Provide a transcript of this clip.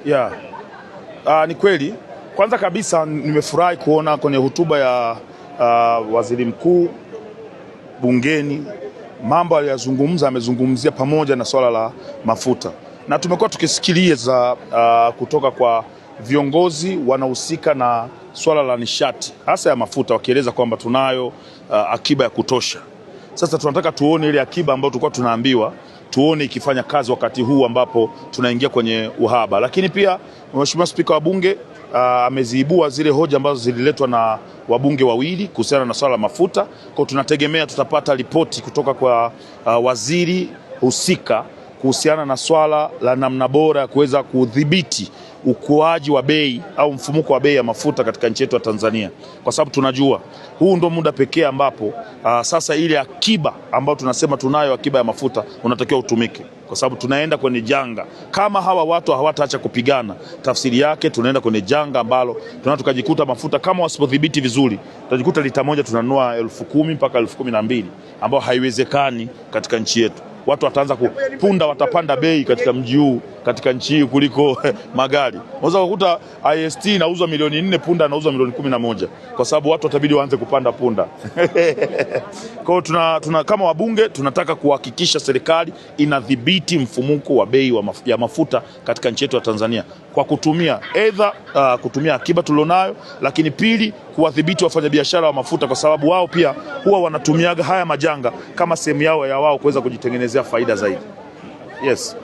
Yeah. Ni kweli. Kwanza kabisa nimefurahi kuona kwenye hotuba ya waziri mkuu bungeni mambo aliyozungumza, amezungumzia pamoja na swala la mafuta, na tumekuwa tukisikiliza kutoka kwa viongozi wanahusika na swala la nishati hasa ya mafuta, wakieleza kwamba tunayo akiba ya kutosha. Sasa tunataka tuone ile akiba ambayo tulikuwa tunaambiwa, tuone ikifanya kazi wakati huu ambapo tunaingia kwenye uhaba. Lakini pia Mheshimiwa Spika wa Bunge ameziibua zile hoja ambazo zililetwa na wabunge wawili kuhusiana na swala la mafuta. Kwa tunategemea tutapata ripoti kutoka kwa waziri husika kuhusiana na swala la namna bora ya kuweza kudhibiti ukuaji wa bei au mfumuko wa bei ya mafuta katika nchi yetu ya Tanzania, kwa sababu tunajua huu ndo muda pekee ambapo sasa ile akiba ambayo tunasema tunayo akiba ya mafuta unatakiwa utumike, kwa sababu tunaenda kwenye janga. Kama hawa watu hawataacha kupigana, tafsiri yake tunaenda kwenye janga ambalo tunataka tukajikuta mafuta kama wasipodhibiti vizuri, tutajikuta lita moja tunanunua 10,000 mpaka 12,000, ambao haiwezekani katika nchi yetu. Watu wataanza kupunda, watapanda bei katika mji huu, katika nchi hii kuliko magari. Unaweza kukuta IST inauzwa milioni 4, punda inauzwa milioni 11, kwa sababu watu watabidi waanze kupanda punda. Kwa hiyo tuna kama wabunge tunataka kuhakikisha serikali inadhibiti mfumuko wa bei ya mafuta katika nchi yetu ya Tanzania kwa kutumia kutumia akiba tulionayo, lakini pili kuwadhibiti wafanyabiashara wa mafuta, kwa sababu wao pia huwa wanatumiaga haya majanga kama sehemu yao ya wao kuweza kujitengenezea faida zaidi. Yes.